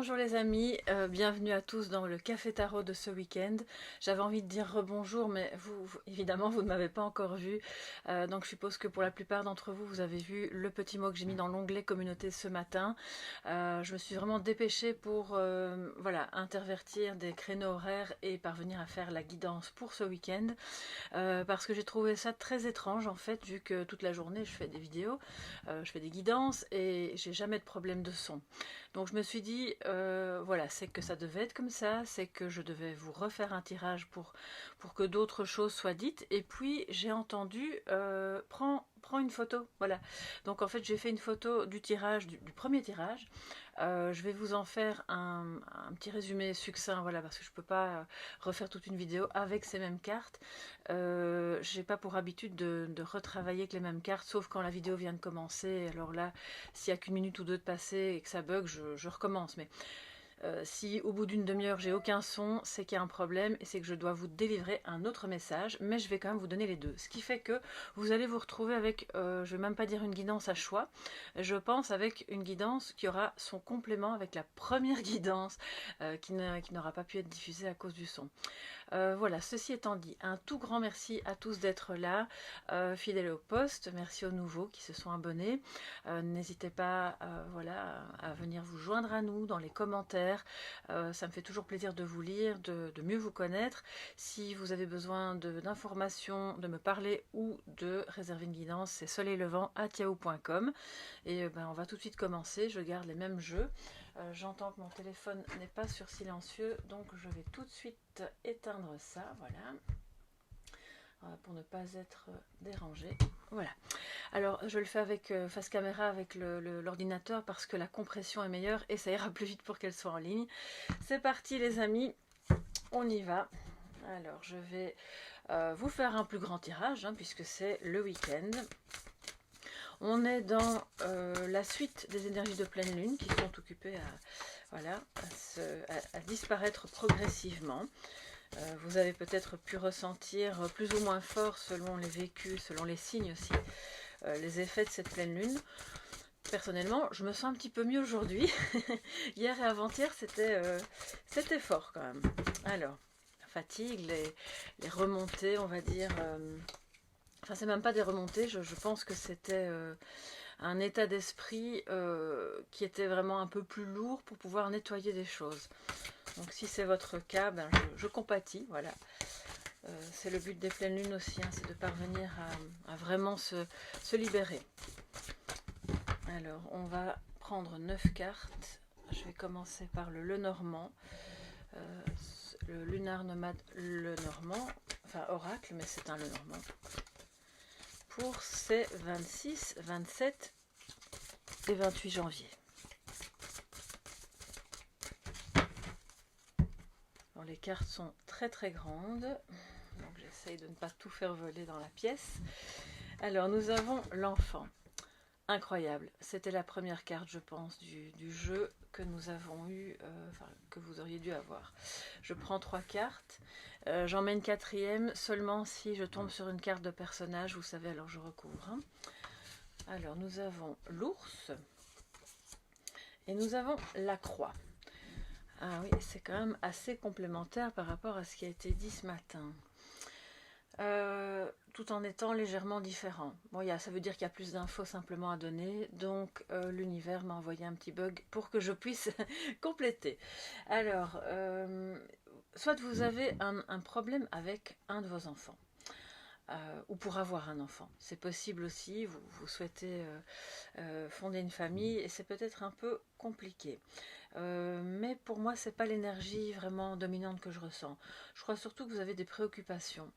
Bonjour les amis, bienvenue à tous dans le Café Tarot de ce week-end. J'avais envie de dire rebonjour, mais évidemment, vous ne m'avez pas encore vu. Donc je suppose que pour la plupart d'entre vous, vous avez vu le petit mot que j'ai mis dans l'onglet communauté ce matin. Je me suis vraiment dépêchée pour voilà, intervertir des créneaux horaires et parvenir à faire la guidance pour ce week-end. Parce que j'ai trouvé ça très étrange en fait, vu que toute la journée je fais des vidéos, je fais des guidances et j'ai jamais de problème de son. Donc je me suis dit, voilà, c'est que ça devait être comme ça, c'est que je devais vous refaire un tirage pour que d'autres choses soient dites. Et puis j'ai entendu, prends une photo, voilà. Donc en fait j'ai fait une photo du tirage, du premier tirage. Je vais vous en faire un petit résumé succinct, voilà, parce que je ne peux pas refaire toute une vidéo avec ces mêmes cartes. J'ai pas pour habitude de retravailler avec les mêmes cartes, sauf quand la vidéo vient de commencer. Alors là, s'il n'y a qu'une minute ou deux de passé et que ça bug, je recommence. Mais si au bout d'une demi-heure j'ai aucun son, c'est qu'il y a un problème et c'est que je dois vous délivrer un autre message, mais je vais quand même vous donner les deux. Ce qui fait que vous allez vous retrouver avec, je vais même pas dire une guidance à choix, je pense avec une guidance qui aura son complément avec la première guidance qui n'aura pas pu être diffusée à cause du son. Voilà, ceci étant dit, un tout grand merci à tous d'être là, fidèles au poste, merci aux nouveaux qui se sont abonnés. N'hésitez pas voilà, à venir vous joindre à nous dans les commentaires, ça me fait toujours plaisir de vous lire, de mieux vous connaître. Si vous avez besoin d'informations, de me parler ou de réserver une guidance, c'est soleillevent@yahoo.com. Et on va tout de suite commencer, je garde les mêmes jeux. J'entends que mon téléphone n'est pas sur silencieux, donc je vais tout de suite éteindre ça, voilà, pour ne pas être dérangé. Voilà. Alors je le fais avec face caméra avec l'ordinateur parce que la compression est meilleure et ça ira plus vite pour qu'elle soit en ligne. C'est parti les amis, on y va. Alors je vais vous faire un plus grand tirage puisque c'est le week-end. On est dans la suite des énergies de pleine lune qui sont occupées à disparaître progressivement. Vous avez peut-être pu ressentir plus ou moins fort selon les vécus, selon les signes aussi, les effets de cette pleine lune. Personnellement, je me sens un petit peu mieux aujourd'hui. Hier et avant-hier, c'était fort quand même. Alors, la fatigue, les remontées, on va dire... Enfin, c'est même pas des remontées, je pense que c'était un état d'esprit qui était vraiment un peu plus lourd pour pouvoir nettoyer des choses. Donc si c'est votre cas, je compatis, voilà. C'est le but des pleines lunes aussi, c'est de parvenir à vraiment se libérer. Alors, on va prendre 9 cartes. Je vais commencer par le Lenormand. Le lunar nomade Lenormand, enfin oracle, mais c'est un Lenormand. Pour ces 26, 27 et 28 janvier. Alors, les cartes sont très très grandes, donc j'essaye de ne pas tout faire voler dans la pièce. Alors nous avons l'enfant. Incroyable, c'était la première carte je pense du jeu que nous avons eu, que vous auriez dû avoir. Je prends 3 cartes, j'en mets une quatrième seulement si je tombe sur une carte de personnage, vous savez, alors je recouvre. Alors nous avons l'ours et nous avons la croix. Ah oui, c'est quand même assez complémentaire par rapport à ce qui a été dit ce matin. Tout en étant légèrement différent. Bon, ça veut dire qu'il y a plus d'infos simplement à donner, donc l'univers m'a envoyé un petit bug pour que je puisse compléter. Alors, soit vous avez un problème avec un de vos enfants, ou pour avoir un enfant. C'est possible aussi, vous souhaitez fonder une famille et c'est peut-être un peu compliqué. Mais pour moi, c'est pas l'énergie vraiment dominante que je ressens. Je crois surtout que vous avez des préoccupations.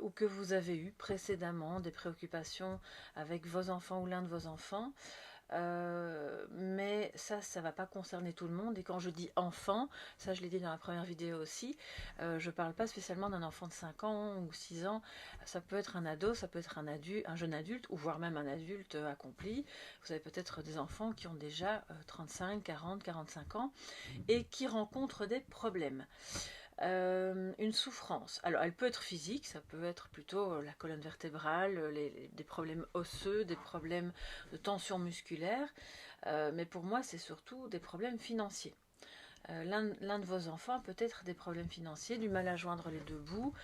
Ou que vous avez eu précédemment des préoccupations avec vos enfants ou l'un de vos enfants. Mais ça ne va pas concerner tout le monde. Et quand je dis enfant, ça je l'ai dit dans la première vidéo aussi, je ne parle pas spécialement d'un enfant de 5 ans ou 6 ans. Ça peut être un ado, ça peut être un jeune adulte, ou voire même un adulte accompli. Vous avez peut-être des enfants qui ont déjà 35, 40, 45 ans et qui rencontrent des problèmes. Une souffrance. Alors, elle peut être physique, ça peut être plutôt la colonne vertébrale, des problèmes osseux, des problèmes de tension musculaire. Mais pour moi, c'est surtout des problèmes financiers. L'un de vos enfants a peut-être des problèmes financiers, du mal à joindre les deux bouts,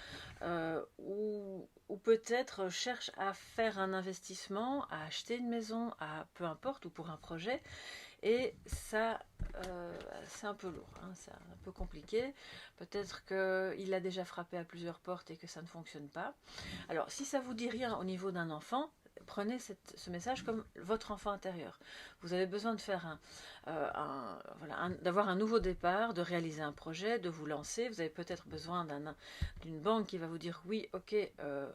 ou peut-être cherche à faire un investissement, à acheter une maison, peu importe, ou pour un projet, et ça, c'est un peu lourd, hein, c'est un peu compliqué. Peut-être qu'il a déjà frappé à plusieurs portes et que ça ne fonctionne pas. Alors, si ça vous dit rien au niveau d'un enfant, prenez ce message comme votre enfant intérieur. Vous avez besoin de faire d'avoir un nouveau départ, de réaliser un projet, de vous lancer. Vous avez peut-être besoin d'une banque qui va vous dire oui, ok,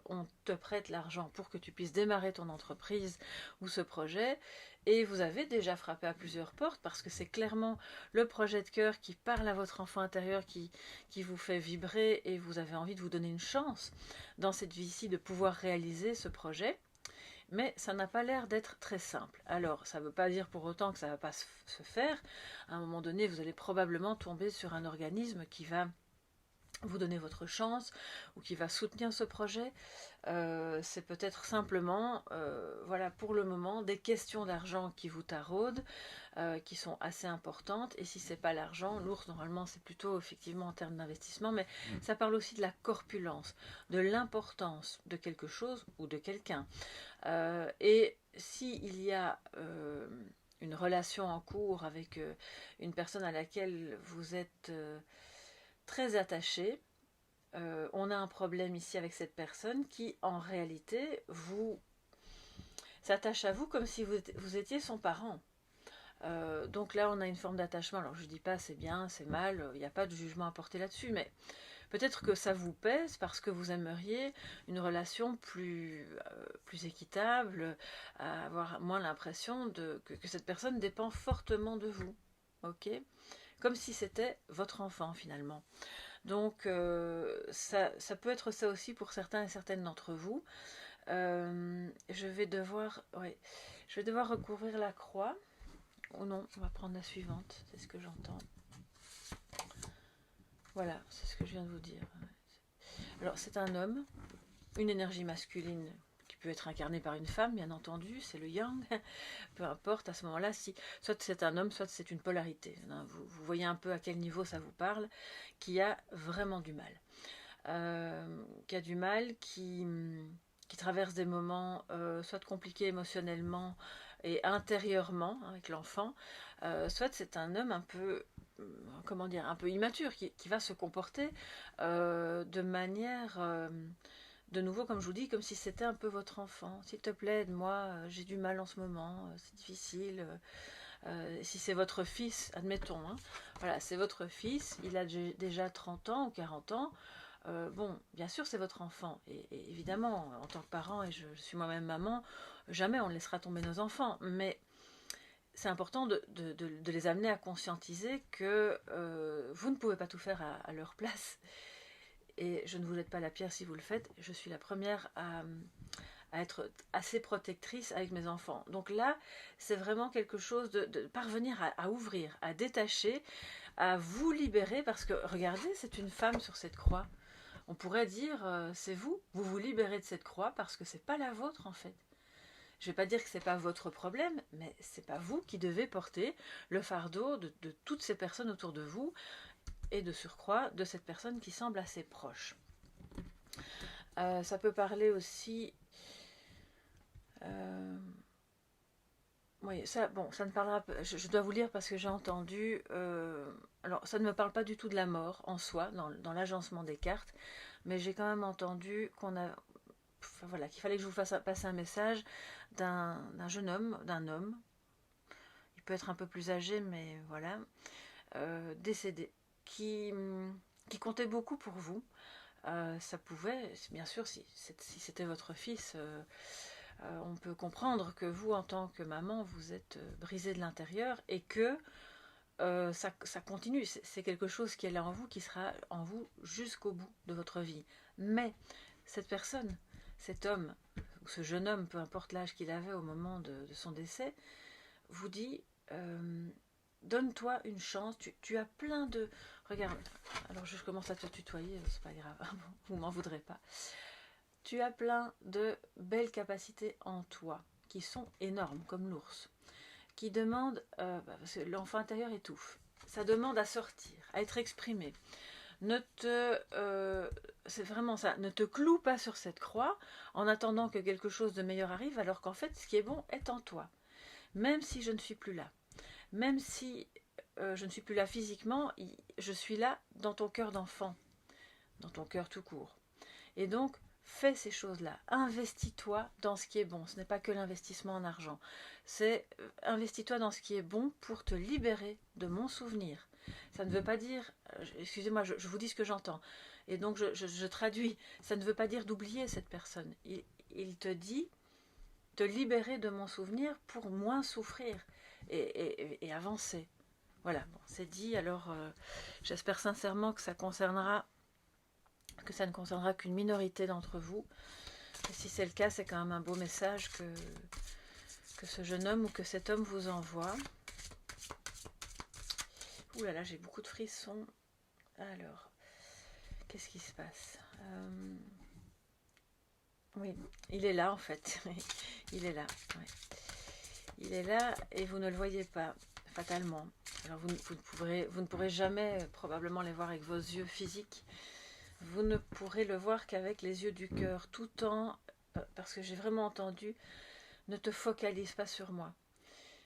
on te prête l'argent pour que tu puisses démarrer ton entreprise ou ce projet. Et vous avez déjà frappé à plusieurs portes parce que c'est clairement le projet de cœur qui parle à votre enfant intérieur, qui vous fait vibrer, et vous avez envie de vous donner une chance dans cette vie-ci de pouvoir réaliser ce projet. Mais ça n'a pas l'air d'être très simple. Alors, ça ne veut pas dire pour autant que ça ne va pas se faire. À un moment donné, vous allez probablement tomber sur un organisme qui va vous donner votre chance ou qui va soutenir ce projet. C'est peut-être simplement, voilà, pour le moment, des questions d'argent qui vous taraudent, qui sont assez importantes. Et si c'est pas l'argent, l'ours, normalement, c'est plutôt effectivement en termes d'investissement, mais ça parle aussi de la corpulence, de l'importance de quelque chose ou de quelqu'un. Et s'il y a une relation en cours avec une personne à laquelle vous êtes très attaché, on a un problème ici avec cette personne qui, en réalité, s'attache à vous comme si vous étiez son parent. Donc là, on a une forme d'attachement. Alors, je ne dis pas c'est bien, c'est mal, il n'y a pas de jugement à porter là-dessus, mais peut-être que ça vous pèse parce que vous aimeriez une relation plus équitable, avoir moins l'impression que cette personne dépend fortement de vous. Ok ? Comme si c'était votre enfant, finalement. Donc, ça peut être ça aussi pour certains et certaines d'entre vous. Je vais devoir recouvrir la croix. Oh non, on va prendre la suivante, c'est ce que j'entends. Voilà, c'est ce que je viens de vous dire. Alors, c'est un homme, une énergie masculine qui peut être incarnée par une femme, bien entendu, c'est le yang. Peu importe, à ce moment-là, soit c'est un homme, soit c'est une polarité. Vous voyez un peu à quel niveau ça vous parle, qui a vraiment du mal. Qui traverse des moments soit compliqués émotionnellement et intérieurement avec l'enfant, soit c'est un homme un peu, un peu immature, qui va se comporter de manière, de nouveau, comme je vous dis, comme si c'était un peu votre enfant. S'il te plaît, aide-moi, j'ai du mal en ce moment, c'est difficile. Si c'est votre fils, admettons, hein, voilà, c'est votre fils, il a déjà 30 ans ou 40 ans, bon, bien sûr, c'est votre enfant. Et évidemment, en tant que parent, et je suis moi-même maman, jamais on ne laissera tomber nos enfants. Mais c'est important de les amener à conscientiser que vous ne pouvez pas tout faire à leur place. Et je ne vous jette pas la pierre si vous le faites. Je suis la première à être assez protectrice avec mes enfants. Donc là, c'est vraiment quelque chose de parvenir à ouvrir, à détacher, à vous libérer, parce que regardez, c'est une femme sur cette croix. On pourrait dire, c'est vous vous libérez de cette croix parce que c'est pas la vôtre en fait. Je ne vais pas dire que c'est pas votre problème, mais c'est pas vous qui devez porter le fardeau de toutes ces personnes autour de vous, et de surcroît de cette personne qui semble assez proche. Ça peut parler aussi... oui, ça ne parlera pas. Je dois vous lire parce que j'ai entendu. Alors, ça ne me parle pas du tout de la mort en soi, dans l'agencement des cartes, mais j'ai quand même entendu qu'il fallait que je vous fasse passer un message d'un jeune homme, d'un homme. Il peut être un peu plus âgé, mais voilà, décédé, qui comptait beaucoup pour vous. Ça pouvait, bien sûr, si c'était votre fils. On peut comprendre que vous, en tant que maman, vous êtes brisée de l'intérieur et que ça continue. C'est quelque chose qui est là en vous, qui sera en vous jusqu'au bout de votre vie. Mais cette personne, cet homme, ou ce jeune homme, peu importe l'âge qu'il avait au moment de son décès, vous dit donne-toi une chance, tu as plein de... Regarde, alors je commence à te tutoyer, c'est pas grave, vous m'en voudrez pas. Tu as plein de belles capacités en toi, qui sont énormes, comme l'ours, qui demande, parce que l'enfant intérieur étouffe, ça demande à sortir, à être exprimé. C'est vraiment ça, ne te cloue pas sur cette croix en attendant que quelque chose de meilleur arrive, alors qu'en fait, ce qui est bon est en toi. Même si je ne suis plus là, même si je ne suis plus là physiquement, je suis là dans ton cœur d'enfant, dans ton cœur tout court. Et donc, fais ces choses-là, investis-toi dans ce qui est bon. Ce n'est pas que l'investissement en argent, c'est investis-toi dans ce qui est bon pour te libérer de mon souvenir. Ça ne veut pas dire, excusez-moi, je vous dis ce que j'entends, et donc je traduis, ça ne veut pas dire d'oublier cette personne. Il te dit te libérer de mon souvenir pour moins souffrir et avancer. Voilà, bon, c'est dit, alors j'espère sincèrement que ça ne concernera qu'une minorité d'entre vous. Et si c'est le cas, c'est quand même un beau message que ce jeune homme ou que cet homme vous envoie. Ouh là là, j'ai beaucoup de frissons. Alors, qu'est-ce qui se passe? Oui, il est là en fait. Il est là. Ouais. Il est là et vous ne le voyez pas, fatalement. Alors vous ne pourrez jamais probablement les voir avec vos yeux physiques. Vous ne pourrez le voir qu'avec les yeux du cœur, tout en, parce que j'ai vraiment entendu, ne te focalise pas sur moi.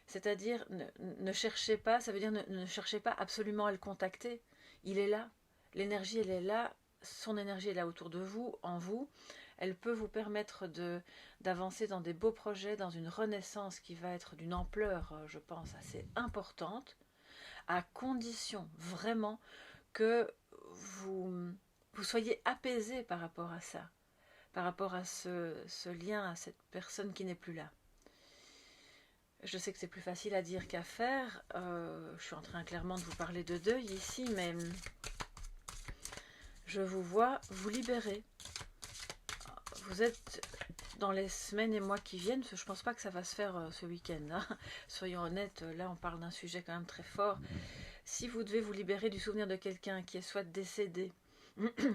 C'est-à-dire, ne cherchez pas, ça veut dire ne cherchez pas absolument à le contacter. Il est là, l'énergie elle est là, son énergie est là autour de vous, en vous. Elle peut vous permettre d'avancer dans des beaux projets, dans une renaissance qui va être d'une ampleur, je pense, assez importante, à condition vraiment que vous soyez apaisé par rapport à ça, par rapport à ce lien, à cette personne qui n'est plus là. Je sais que c'est plus facile à dire qu'à faire, je suis en train clairement de vous parler de deuil ici, mais je vous vois vous libérer. Vous êtes dans les semaines et mois qui viennent, je ne pense pas que ça va se faire ce week-end, hein. Soyons honnêtes, là on parle d'un sujet quand même très fort. Si vous devez vous libérer du souvenir de quelqu'un qui est soit décédé,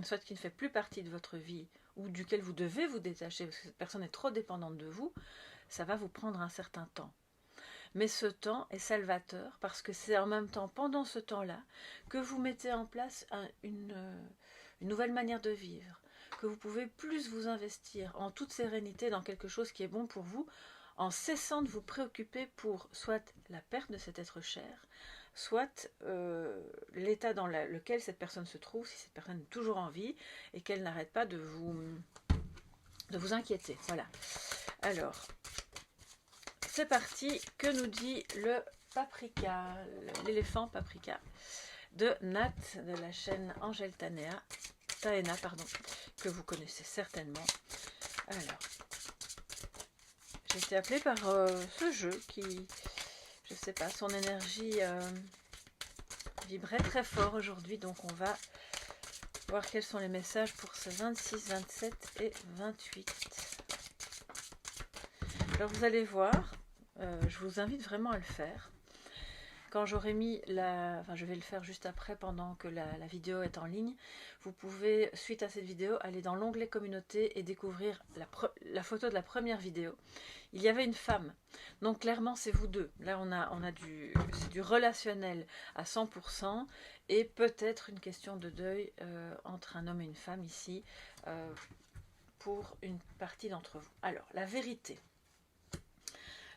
soit qui ne fait plus partie de votre vie, ou duquel vous devez vous détacher, parce que cette personne est trop dépendante de vous, ça va vous prendre un certain temps. Mais ce temps est salvateur, parce que c'est en même temps, pendant ce temps-là, que vous mettez en place une nouvelle manière de vivre, que vous pouvez plus vous investir en toute sérénité dans quelque chose qui est bon pour vous, en cessant de vous préoccuper pour soit la perte de cet être cher, soit l'état dans lequel cette personne se trouve, si cette personne est toujours en vie, et qu'elle n'arrête pas de vous inquiéter. Voilà. Alors, c'est parti. Que nous dit le paprika, l'éléphant paprika de Nat, de la chaîne Angèle Taena, que vous connaissez certainement. Alors, j'ai été appelée par ce jeu qui, je sais pas, son énergie vibrait très fort aujourd'hui, donc on va voir quels sont les messages pour ce 26, 27 et 28. Alors vous allez voir, je vous invite vraiment à le faire. Quand j'aurai mis je vais le faire juste après pendant que la vidéo est en ligne. Vous pouvez, suite à cette vidéo, aller dans l'onglet communauté et découvrir la photo de la première vidéo. Il y avait une femme, donc clairement c'est vous deux. Là c'est du relationnel à 100% et peut-être une question de deuil entre un homme et une femme ici pour une partie d'entre vous. Alors, la vérité.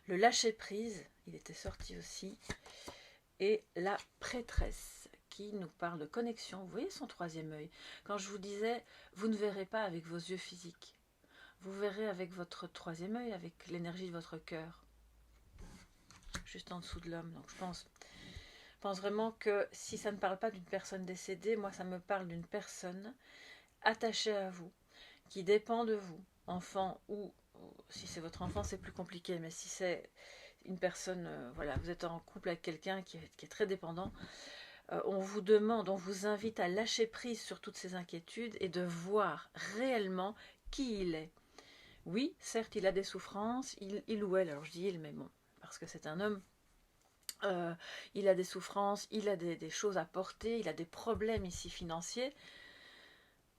Le lâcher-prise, il était sorti aussi. Et la prêtresse qui nous parle de connexion. Vous voyez son troisième œil. Quand je vous disais, vous ne verrez pas avec vos yeux physiques. Vous verrez avec votre troisième œil, avec l'énergie de votre cœur. Juste en dessous de l'homme. Donc je pense vraiment que si ça ne parle pas d'une personne décédée, moi ça me parle d'une personne attachée à vous, qui dépend de vous, enfant ou si c'est votre enfant c'est plus compliqué, mais si c'est une personne, voilà, vous êtes en couple avec quelqu'un qui est très dépendant, on vous demande, on vous invite à lâcher prise sur toutes ces inquiétudes et de voir réellement qui il est. Oui, certes, il a des souffrances, il ou elle, alors je dis il, mais bon, parce que c'est un homme, il a des souffrances, il a des choses à porter, il a des problèmes ici financiers,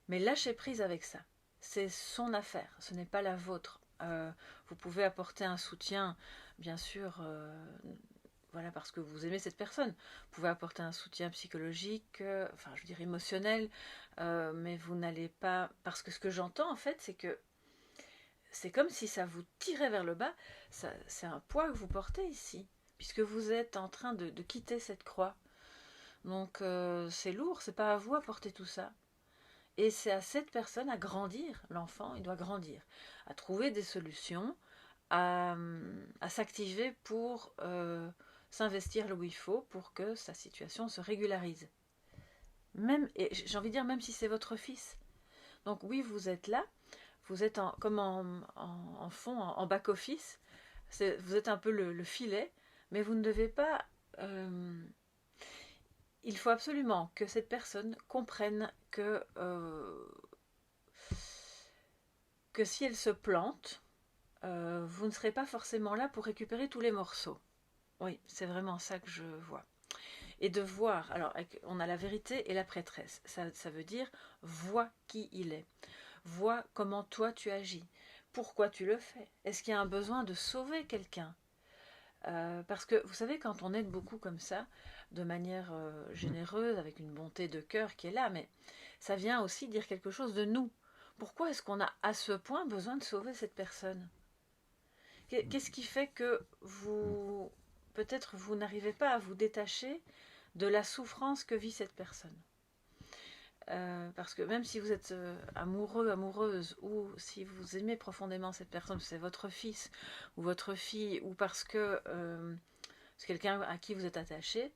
mais lâchez prise avec ça. C'est son affaire, ce n'est pas la vôtre. Vous pouvez apporter un soutien, bien sûr, voilà, parce que vous aimez cette personne. Vous pouvez apporter un soutien psychologique, enfin je veux dire émotionnel, mais vous n'allez pas... Parce que ce que j'entends en fait, c'est que c'est comme si ça vous tirait vers le bas, c'est un poids que vous portez ici, puisque vous êtes en train de quitter cette croix. Donc c'est lourd, c'est pas à vous à porter tout ça. Et c'est à cette personne à grandir, l'enfant, il doit grandir, à trouver des solutions, à s'activer pour s'investir là où il faut pour que sa situation se régularise. Même, et j'ai envie de dire, même si c'est votre fils. Donc oui, vous êtes là, vous êtes comme en fond, en back-office, vous êtes un peu le filet, mais vous ne devez pas... il faut absolument que cette personne comprenne que si elle se plante, vous ne serez pas forcément là pour récupérer tous les morceaux. Oui, c'est vraiment ça que je vois. Et de voir, alors on a la vérité et la prêtresse. Ça veut dire, vois qui il est. Vois comment toi tu agis. Pourquoi tu le fais? Est-ce qu'il y a un besoin de sauver quelqu'un? Parce que vous savez, quand on aide beaucoup comme ça, de manière généreuse, avec une bonté de cœur qui est là, mais ça vient aussi dire quelque chose de nous. Pourquoi est-ce qu'on a à ce point besoin de sauver cette personne? Qu'est-ce qui fait que vous, peut-être vous n'arrivez pas à vous détacher de la souffrance que vit cette personne? Parce que même si vous êtes amoureux, amoureuse, ou si vous aimez profondément cette personne, c'est votre fils ou votre fille, ou parce que c'est quelqu'un à qui vous êtes attaché,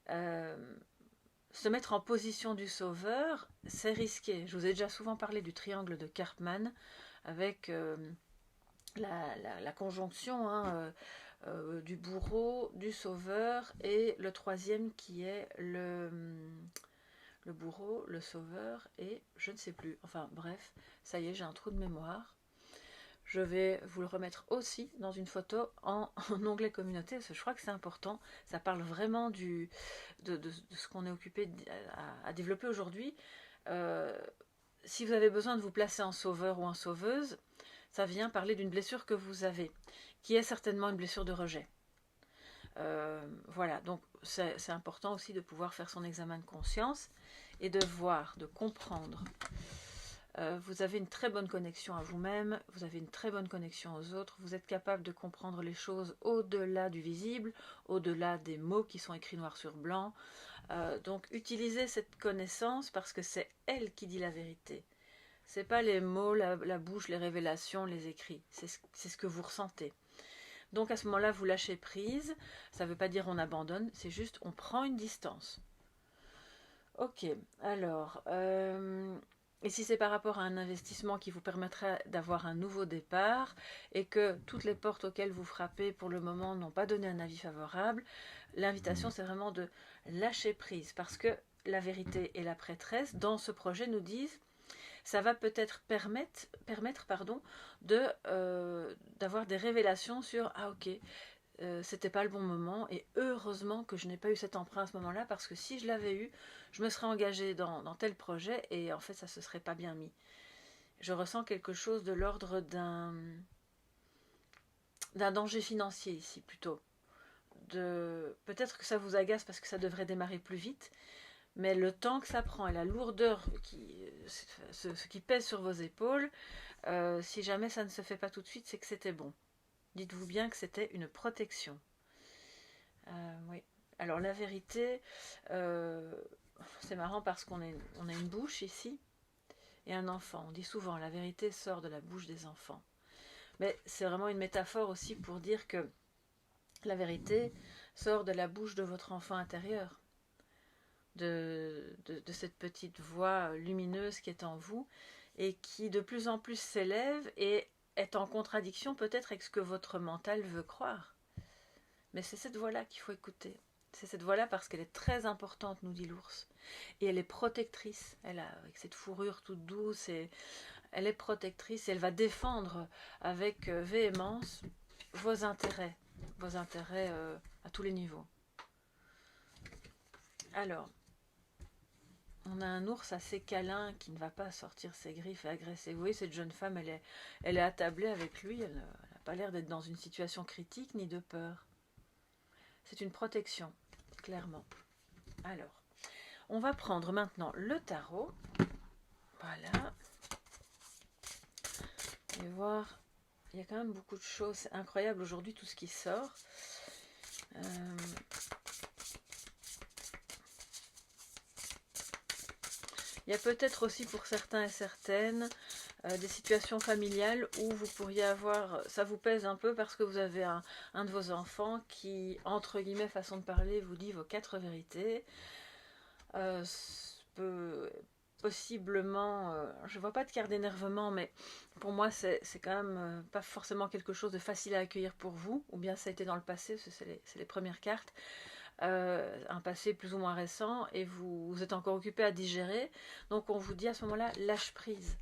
se mettre en position du sauveur, c'est risqué. Je vous ai déjà souvent parlé du triangle de Karpman, avec la conjonction du bourreau, du sauveur, et le troisième qui est le bourreau, le sauveur, et je ne sais plus. Enfin bref, ça y est, j'ai un trou de mémoire. Je vais vous le remettre aussi dans une photo en onglet communauté, parce que je crois que c'est important. Ça parle vraiment de ce qu'on est occupé à développer aujourd'hui. Si vous avez besoin de vous placer en sauveur ou en sauveuse, ça vient parler d'une blessure que vous avez, qui est certainement une blessure de rejet. Voilà, donc c'est important aussi de pouvoir faire son examen de conscience et de voir, de comprendre. Vous avez une très bonne connexion à vous-même, vous avez une très bonne connexion aux autres, vous êtes capable de comprendre les choses au-delà du visible, au-delà des mots qui sont écrits noir sur blanc. Donc utilisez cette connaissance parce que c'est elle qui dit la vérité. C'est pas les mots, la bouche, les révélations, les écrits. C'est ce que vous ressentez. Donc à ce moment-là, vous lâchez prise. Ça ne veut pas dire on abandonne, c'est juste on prend une distance. Ok, alors... et si c'est par rapport à un investissement qui vous permettra d'avoir un nouveau départ et que toutes les portes auxquelles vous frappez pour le moment n'ont pas donné un avis favorable, l'invitation c'est vraiment de lâcher prise parce que la vérité et la prêtresse dans ce projet nous disent ça va peut-être permettre d'avoir des révélations sur ah ok, c'était pas le bon moment et heureusement que je n'ai pas eu cet emprunt à ce moment-là parce que si je l'avais eu, je me serais engagée dans tel projet et en fait ça se serait pas bien mis. Je ressens quelque chose de l'ordre d'un danger financier ici plutôt. Peut-être que ça vous agace parce que ça devrait démarrer plus vite, mais le temps que ça prend et la lourdeur ce qui pèse sur vos épaules, si jamais ça ne se fait pas tout de suite, c'est que c'était bon. Dites-vous bien que c'était une protection. Oui. Alors la vérité, c'est marrant parce qu'on a une bouche ici et un enfant. On dit souvent la vérité sort de la bouche des enfants. Mais c'est vraiment une métaphore aussi pour dire que la vérité sort de la bouche de votre enfant intérieur, de cette petite voix lumineuse qui est en vous et qui de plus en plus s'élève et est en contradiction peut-être avec ce que votre mental veut croire. Mais c'est cette voix-là qu'il faut écouter. C'est cette voix-là parce qu'elle est très importante, nous dit l'ours. Et elle est protectrice. Elle a, avec cette fourrure toute douce, elle est protectrice et elle va défendre avec véhémence vos intérêts à tous les niveaux. Alors, on a un ours assez câlin qui ne va pas sortir ses griffes et agresser. Vous voyez, cette jeune femme, elle est attablée avec lui. Elle n'a pas l'air d'être dans une situation critique ni de peur. c'est une protection, clairement. Alors, on va prendre maintenant le tarot. Voilà. Et voir, il y a quand même beaucoup de choses. C'est incroyable aujourd'hui tout ce qui sort. Il y a peut-être aussi pour certains et certaines des situations familiales où vous pourriez avoir, ça vous pèse un peu parce que vous avez un de vos enfants qui, entre guillemets, façon de parler, vous dit vos 4 vérités. Possiblement, je vois pas de carte d'énervement, mais pour moi c'est quand même pas forcément quelque chose de facile à accueillir pour vous, ou bien ça a été dans le passé, c'est les premières cartes. Un passé plus ou moins récent et vous êtes encore occupé à digérer, donc on vous dit à ce moment-là lâche prise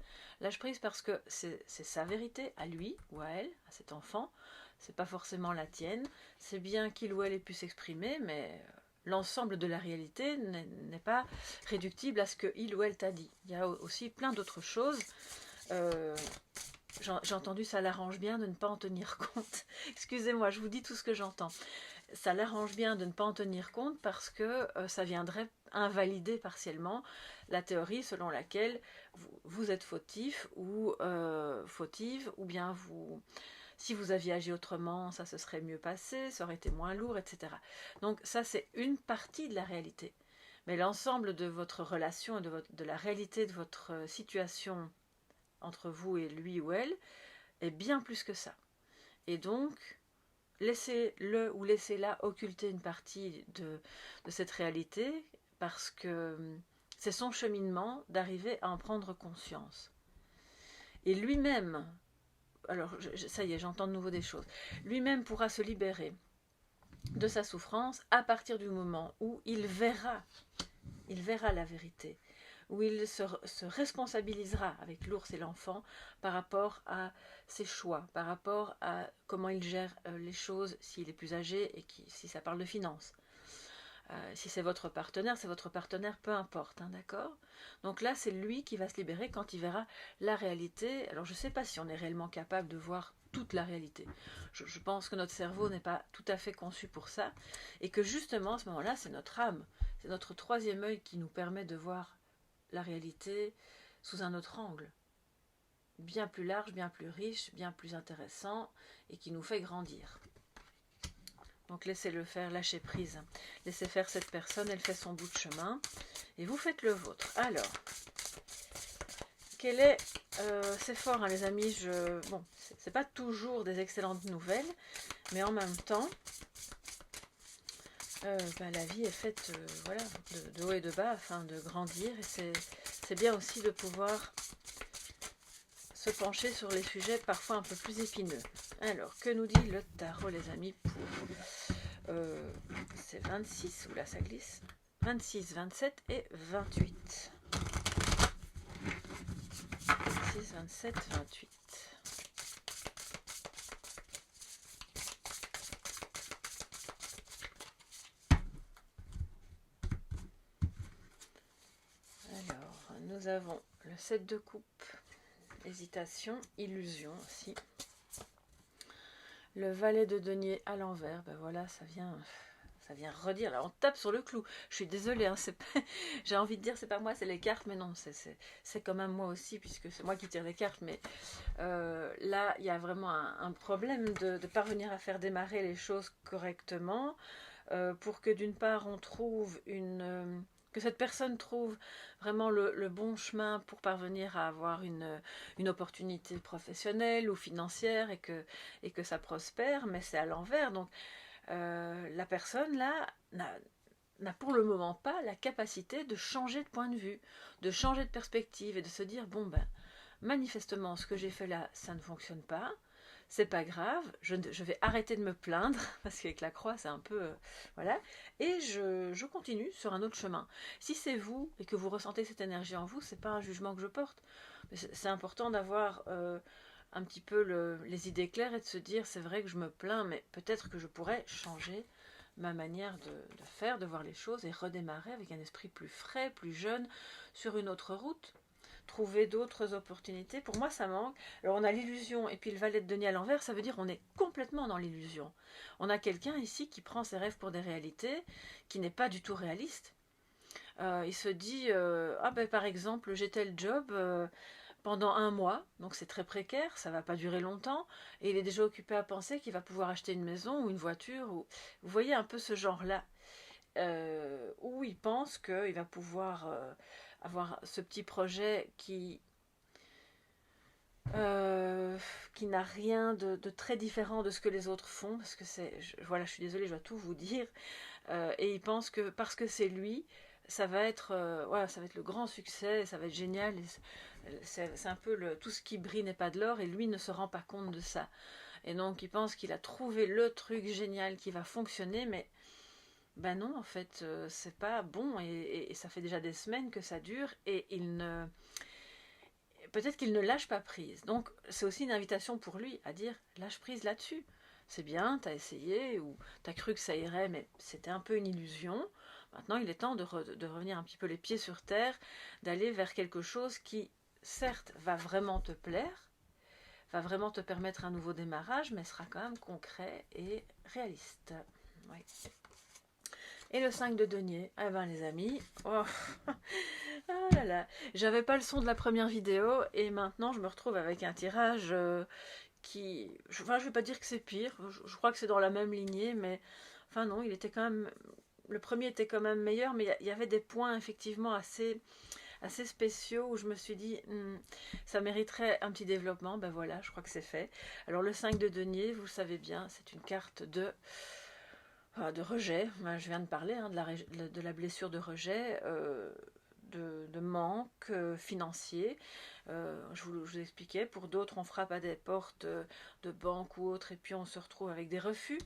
parce que c'est sa vérité à lui ou à elle, à cet enfant, c'est pas forcément la tienne, c'est bien qu'il ou elle ait pu s'exprimer, mais l'ensemble de la réalité n'est pas réductible à ce que il ou elle t'a dit. Il y a aussi plein d'autres choses. J'ai entendu ça l'arrange bien de ne pas en tenir compte. Excusez-moi, je vous dis tout ce que j'entends. Ça l'arrange bien de ne pas en tenir compte parce que ça viendrait invalider partiellement la théorie selon laquelle vous êtes fautif ou fautive, ou bien si vous aviez agi autrement, ça se serait mieux passé, ça aurait été moins lourd, etc. Donc ça, c'est une partie de la réalité. Mais l'ensemble de votre relation et de la réalité de votre situation entre vous et lui ou elle est bien plus que ça. Et donc, laissez-le ou laissez-la occulter une partie de cette réalité parce que c'est son cheminement d'arriver à en prendre conscience. Et lui-même, alors ça y est, j'entends de nouveau des choses, lui-même pourra se libérer de sa souffrance à partir du moment où il verra la vérité, où il se responsabilisera avec l'ours et l'enfant par rapport à ses choix, par rapport à comment il gère les choses s'il est plus âgé et si ça parle de finances. Si c'est votre partenaire, peu importe, hein, d'accord? Donc là, c'est lui qui va se libérer quand il verra la réalité. Alors, je ne sais pas si on est réellement capable de voir toute la réalité. Je pense que notre cerveau n'est pas tout à fait conçu pour ça, et que justement, à ce moment-là, c'est notre âme, c'est notre troisième œil qui nous permet de voir la réalité sous un autre angle, bien plus large, bien plus riche, bien plus intéressant, et qui nous fait grandir. Donc laissez-le faire, lâchez prise. Laissez faire cette personne, elle fait son bout de chemin. Et vous faites le vôtre. Alors, quel est... c'est fort, hein, les amis. Bon, c'est pas toujours des excellentes nouvelles. Mais en même temps, la vie est faite voilà, de haut et de bas afin de grandir. Et c'est bien aussi de pouvoir se pencher sur les sujets parfois un peu plus épineux. Alors, que nous dit le tarot, les amis, pour... c'est 26, ou là ça glisse, 26, 27 et 28. 26, 27, 28. Alors, nous avons le 7 de coupe, hésitation, illusion aussi. Le valet de denier à l'envers, ben voilà, ça vient redire. Là, on tape sur le clou. Je suis désolée, hein, j'ai envie de dire c'est pas moi, c'est les cartes, mais non, c'est quand même moi aussi, puisque c'est moi qui tire les cartes. Mais là, il y a vraiment un problème de parvenir à faire démarrer les choses correctement, pour que d'une part on trouve que cette personne trouve vraiment le bon chemin pour parvenir à avoir une opportunité professionnelle ou financière et que ça prospère, mais c'est à l'envers. Donc la personne là n'a pour le moment pas la capacité de changer de point de vue, de changer de perspective et de se dire bon ben manifestement ce que j'ai fait là ça ne fonctionne pas. C'est pas grave, je vais arrêter de me plaindre, parce qu'avec la croix, c'est un peu... voilà. Et je continue sur un autre chemin. Si c'est vous, et que vous ressentez cette énergie en vous, c'est pas un jugement que je porte. C'est important d'avoir un petit peu les idées claires et de se dire, c'est vrai que je me plains, mais peut-être que je pourrais changer ma manière de faire, de voir les choses, et redémarrer avec un esprit plus frais, plus jeune, sur une autre route. trouver d'autres opportunités. Pour moi, ça manque. Alors, on a l'illusion, et puis le valet de denier à l'envers, ça veut dire on est complètement dans l'illusion. On a quelqu'un ici qui prend ses rêves pour des réalités, qui n'est pas du tout réaliste. Il se dit, ah ben par exemple, j'ai tel job pendant un mois, donc c'est très précaire, ça va pas durer longtemps, et il est déjà occupé à penser qu'il va pouvoir acheter une maison ou une voiture. Ou... Vous voyez un peu ce genre-là, où il pense qu'il va pouvoir avoir ce petit projet qui n'a rien de très différent de ce que les autres font, parce que voilà, je suis désolée, je dois tout vous dire, et il pense que parce que c'est lui, ça va être, voilà, ça va être le grand succès, ça va être génial. C'est un peu tout ce qui brille n'est pas de l'or, et lui ne se rend pas compte de ça. Et donc il pense qu'il a trouvé le truc génial qui va fonctionner, mais ben non, en fait, c'est pas bon, et ça fait déjà des semaines que ça dure, et peut-être qu'il ne lâche pas prise. Donc c'est aussi une invitation pour lui à dire lâche prise là-dessus. C'est bien, t'as essayé, ou t'as cru que ça irait, mais c'était un peu une illusion. Maintenant, il est temps de revenir un petit peu les pieds sur terre, d'aller vers quelque chose qui, certes, va vraiment te plaire, va vraiment te permettre un nouveau démarrage, mais sera quand même concret et réaliste. Oui. Et le 5 de denier, eh ben les amis, oh, ah là là, j'avais pas le son de la première vidéo, et maintenant je me retrouve avec un tirage enfin je vais pas dire que c'est pire, je crois que c'est dans la même lignée, mais enfin non, il était quand même, le premier était quand même meilleur, mais il y avait des points effectivement assez spéciaux où je me suis dit, ça mériterait un petit développement. Ben voilà, je crois que c'est fait. Alors le 5 de denier, vous le savez bien, c'est une carte de rejet. Ben, je viens de parler de la blessure de rejet, de manque financier. Je vous expliquais, pour d'autres, on frappe à des portes de banque ou autres, et puis on se retrouve avec des refus.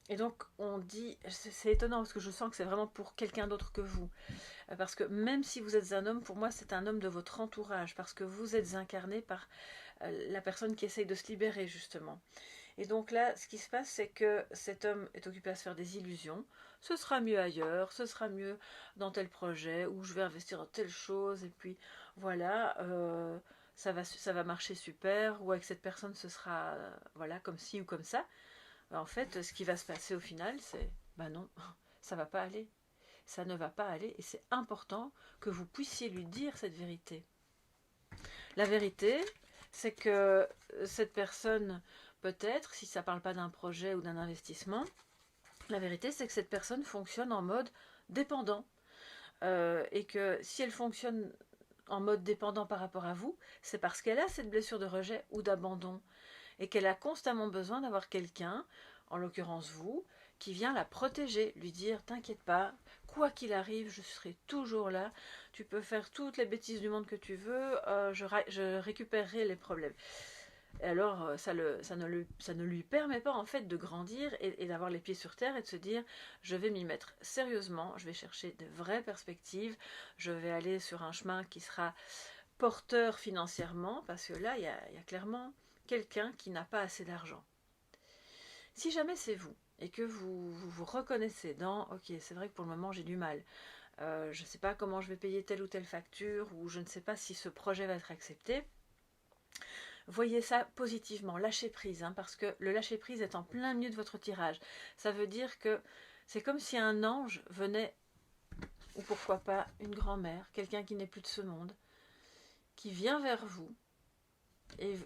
Et donc on dit, c'est étonnant parce que je sens que c'est vraiment pour quelqu'un d'autre que vous. Parce que même si vous êtes un homme, pour moi c'est un homme de votre entourage, parce que vous êtes incarné par la personne qui essaye de se libérer justement. Et donc là, ce qui se passe, c'est que cet homme est occupé à se faire des illusions. Ce sera mieux ailleurs, ce sera mieux dans tel projet, où je vais investir dans telle chose, et puis voilà, ça va marcher super, ou avec cette personne, ce sera voilà, comme ci ou comme ça. En fait, ce qui va se passer au final, c'est, ben non, ça va pas aller. Ça ne va pas aller, et c'est important que vous puissiez lui dire cette vérité. La vérité, c'est que cette personne, peut-être, si ça ne parle pas d'un projet ou d'un investissement, la vérité, c'est que cette personne fonctionne en mode dépendant. Et que si elle fonctionne en mode dépendant par rapport à vous, c'est parce qu'elle a cette blessure de rejet ou d'abandon, et qu'elle a constamment besoin d'avoir quelqu'un, en l'occurrence vous, qui vient la protéger, lui dire t'inquiète pas, quoi qu'il arrive, je serai toujours là, tu peux faire toutes les bêtises du monde que tu veux, je récupérerai les problèmes. Et alors ça ne lui permet pas en fait de grandir et d'avoir les pieds sur terre, et de se dire je vais m'y mettre sérieusement, je vais chercher de vraies perspectives, je vais aller sur un chemin qui sera porteur financièrement, parce que là il y a clairement quelqu'un qui n'a pas assez d'argent. Si jamais c'est vous, et que vous reconnaissez dans ok, c'est vrai que pour le moment j'ai du mal, je ne sais pas comment je vais payer telle ou telle facture, ou je ne sais pas si ce projet va être accepté, voyez ça positivement, lâchez prise, parce que le lâcher prise est en plein milieu de votre tirage. Ça veut dire que c'est comme si un ange venait, ou pourquoi pas une grand-mère, quelqu'un qui n'est plus de ce monde, qui vient vers vous, et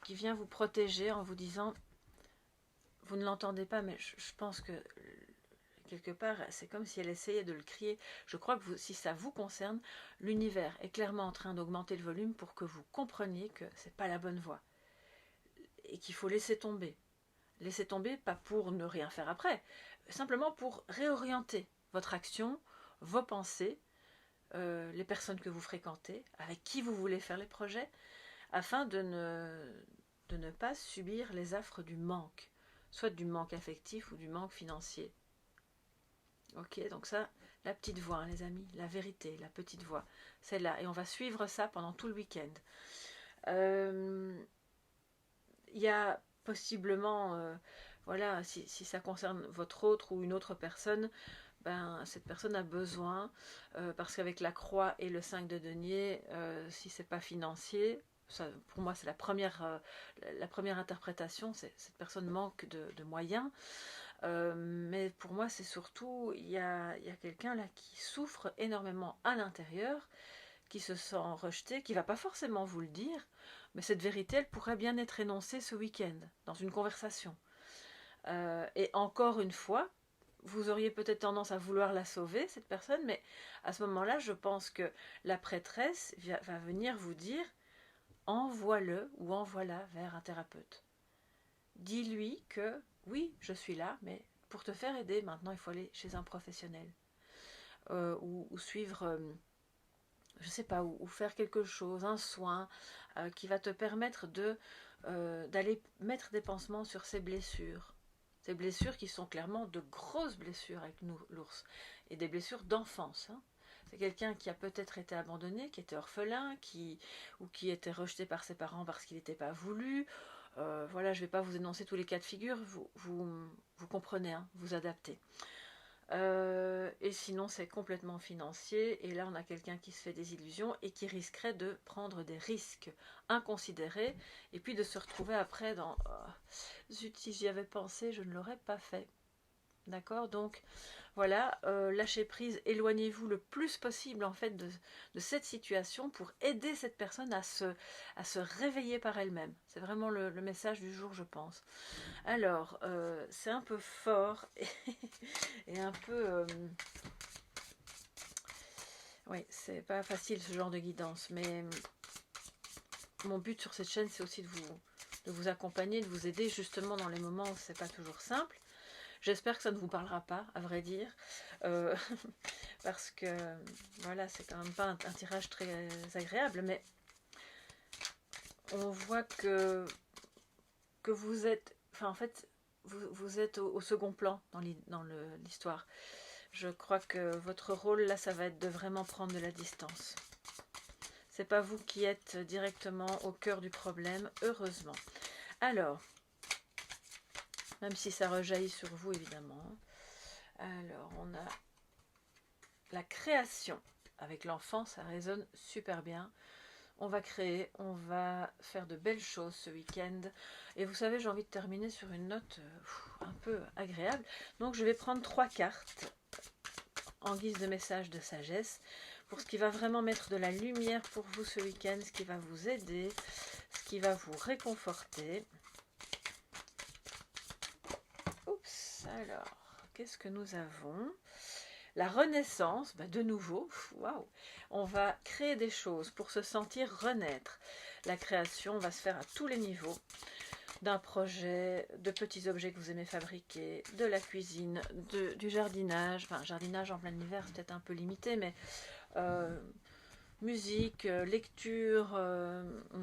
qui vient vous protéger en vous disant, vous ne l'entendez pas, mais je pense que quelque part, c'est comme si elle essayait de le crier. Je crois que si ça vous concerne, l'univers est clairement en train d'augmenter le volume pour que vous compreniez que c'est pas la bonne voie et qu'il faut laisser tomber. Laisser tomber, pas pour ne rien faire après, simplement pour réorienter votre action, vos pensées, les personnes que vous fréquentez, avec qui vous voulez faire les projets, afin de ne pas subir les affres du manque, soit du manque affectif ou du manque financier. Ok, donc ça, la petite voix, les amis, la vérité, la petite voix, c'est là, et on va suivre ça pendant tout le week-end. Il y a possiblement, voilà, si ça concerne votre autre ou une autre personne, ben, cette personne a besoin, parce qu'avec la croix et le 5 de denier, si c'est pas financier, ça, pour moi c'est la première interprétation, cette personne manque de moyens, mais pour moi c'est surtout, il y a quelqu'un là qui souffre énormément à l'intérieur, qui se sent rejeté, qui va pas forcément vous le dire, mais cette vérité elle pourrait bien être énoncée ce week-end, dans une conversation. Et encore une fois, vous auriez peut-être tendance à vouloir la sauver, cette personne, mais à ce moment-là, je pense que la prêtresse va venir vous dire, envoie-le ou envoie-la vers un thérapeute. Dis-lui que, oui, je suis là, mais pour te faire aider, maintenant, il faut aller chez un professionnel. Ou suivre, je sais pas, ou faire quelque chose, un soin, qui va te permettre d'aller mettre des pansements sur ces blessures. Ces blessures qui sont clairement de grosses blessures avec nous, l'ours. Et des blessures d'enfance. Hein. C'est quelqu'un qui a peut-être été abandonné, qui était orphelin, ou qui était rejeté par ses parents parce qu'il n'était pas voulu. Voilà, je ne vais pas vous énoncer tous les cas de figure, vous comprenez, hein, vous adaptez. Et sinon c'est complètement financier, et là on a quelqu'un qui se fait des illusions et qui risquerait de prendre des risques inconsidérés et puis de se retrouver après dans zut, si j'y avais pensé je ne l'aurais pas fait. D'accord, donc voilà, lâchez prise, éloignez-vous le plus possible en fait de cette situation pour aider cette personne à se réveiller par elle-même. C'est vraiment le message du jour, je pense. Alors, c'est un peu fort et un peu... oui, c'est pas facile ce genre de guidance, mais mon but sur cette chaîne, c'est aussi de vous accompagner, de vous aider justement dans les moments où c'est pas toujours simple. J'espère que ça ne vous parlera pas, à vrai dire, parce que voilà, c'est quand même pas un tirage très agréable, mais on voit que vous êtes, enfin en fait, vous êtes au second plan dans l'histoire. Je crois que votre rôle là, ça va être de vraiment prendre de la distance. C'est pas vous qui êtes directement au cœur du problème, heureusement. Alors, même si ça rejaillit sur vous évidemment. Alors, on a la création. Avec l'enfant, ça résonne super bien. On va créer, on va faire de belles choses ce week-end. Et vous savez, j'ai envie de terminer sur une note un peu agréable. Donc, je vais prendre 3 cartes en guise de message de sagesse pour ce qui va vraiment mettre de la lumière pour vous ce week-end, ce qui va vous aider, ce qui va vous réconforter. Oups, alors, qu'est-ce que nous avons ? La renaissance, de nouveau, waouh, on va créer des choses pour se sentir renaître. La création va se faire à tous les niveaux, d'un projet, de petits objets que vous aimez fabriquer, de la cuisine, du jardinage, enfin jardinage en plein hiver c'est peut-être un peu limité, mais musique, lecture,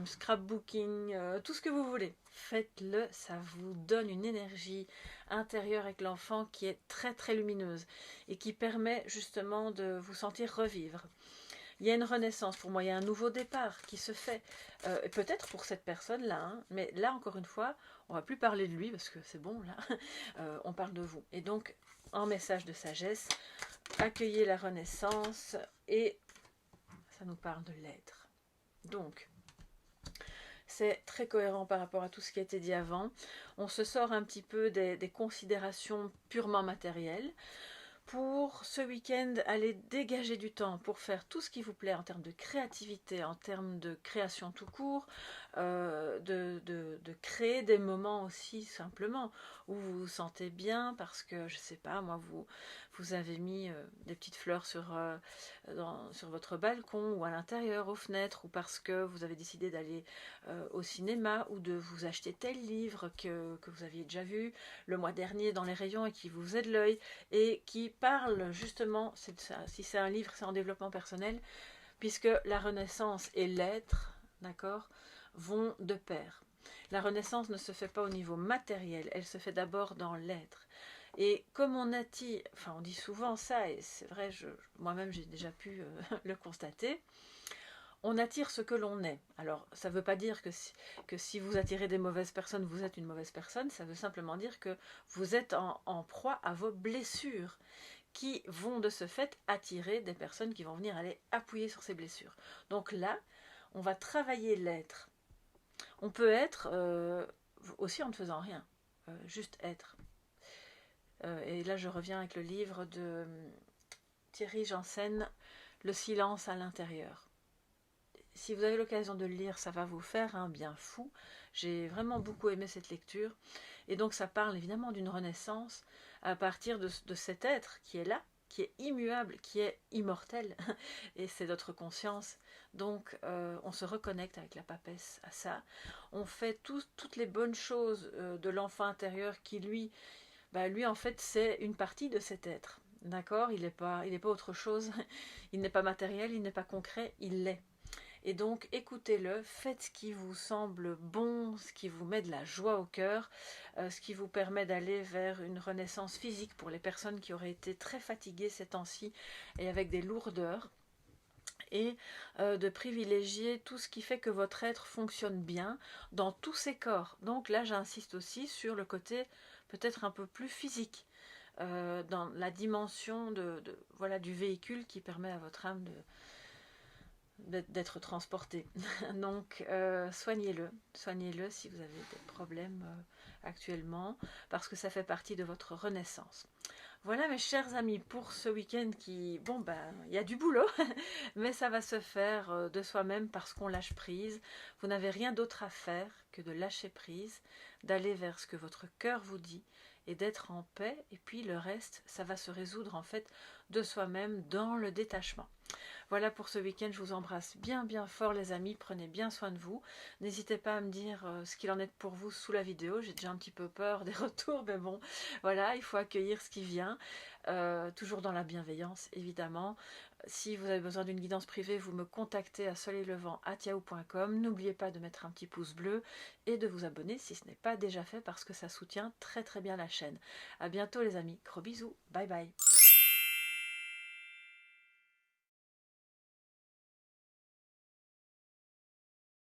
scrapbooking, tout ce que vous voulez. Faites-le, ça vous donne une énergie intérieure avec l'enfant qui est très très lumineuse et qui permet justement de vous sentir revivre. Il y a une renaissance pour moi, il y a un nouveau départ qui se fait, peut-être pour cette personne-là, hein, mais là encore une fois, on ne va plus parler de lui parce que c'est bon là, on parle de vous. Et donc, en message de sagesse, accueillez la renaissance et ça nous parle de l'être. Donc, c'est très cohérent par rapport à tout ce qui a été dit avant. On se sort un petit peu des considérations purement matérielles pour ce week-end aller dégager du temps pour faire tout ce qui vous plaît en termes de créativité, en termes de création tout court, de créer des moments aussi simplement où vous vous sentez bien parce que, je sais pas, moi, vous avez mis des petites fleurs sur votre balcon ou à l'intérieur, aux fenêtres, ou parce que vous avez décidé d'aller au cinéma ou de vous acheter tel livre que vous aviez déjà vu le mois dernier dans les rayons et qui vous aide l'œil et qui parle justement, si c'est un livre, c'est en développement personnel, puisque la renaissance et l'être, d'accord, vont de pair. La renaissance ne se fait pas au niveau matériel, elle se fait d'abord dans l'être. Et comme on attire, enfin on dit souvent ça, et c'est vrai, moi-même j'ai déjà pu le constater, on attire ce que l'on est. Alors ça ne veut pas dire que si vous attirez des mauvaises personnes, vous êtes une mauvaise personne, ça veut simplement dire que vous êtes en proie à vos blessures qui vont de ce fait attirer des personnes qui vont venir aller appuyer sur ces blessures. Donc là, on va travailler l'être. On peut être aussi en ne faisant rien, juste être. Et là, je reviens avec le livre de Thierry Janssen, Le silence à l'intérieur. Si vous avez l'occasion de le lire, ça va vous faire un bien fou. J'ai vraiment beaucoup aimé cette lecture. Et donc ça parle évidemment d'une renaissance à partir de cet être qui est là, qui est immuable, qui est immortel. Et c'est notre conscience. Donc on se reconnecte avec la papesse à ça. On fait toutes les bonnes choses de l'enfant intérieur qui lui en fait c'est une partie de cet être. D'accord, il n'est pas autre chose. Il n'est pas matériel, il n'est pas concret, il l'est. Et donc écoutez-le, faites ce qui vous semble bon, ce qui vous met de la joie au cœur, ce qui vous permet d'aller vers une renaissance physique pour les personnes qui auraient été très fatiguées ces temps-ci et avec des lourdeurs, et de privilégier tout ce qui fait que votre être fonctionne bien dans tous ses corps. Donc là j'insiste aussi sur le côté peut-être un peu plus physique, dans la dimension du véhicule qui permet à votre âme d'être transporté. Donc soignez-le si vous avez des problèmes actuellement, parce que ça fait partie de votre renaissance. Voilà mes chers amis pour ce week-end qui, il y a du boulot, mais ça va se faire de soi-même parce qu'on lâche prise. Vous n'avez rien d'autre à faire que de lâcher prise, d'aller vers ce que votre cœur vous dit et d'être en paix, et puis le reste, ça va se résoudre en fait de soi-même dans le détachement. Voilà pour ce week-end, je vous embrasse bien fort les amis, prenez bien soin de vous. N'hésitez pas à me dire ce qu'il en est pour vous sous la vidéo, j'ai déjà un petit peu peur des retours, mais bon, voilà, il faut accueillir ce qui vient, toujours dans la bienveillance évidemment. Si vous avez besoin d'une guidance privée, vous me contactez à soleillevent@yahoo.com. N'oubliez pas de mettre un petit pouce bleu et de vous abonner si ce n'est pas déjà fait parce que ça soutient très bien la chaîne. A bientôt les amis, gros bisous, bye bye.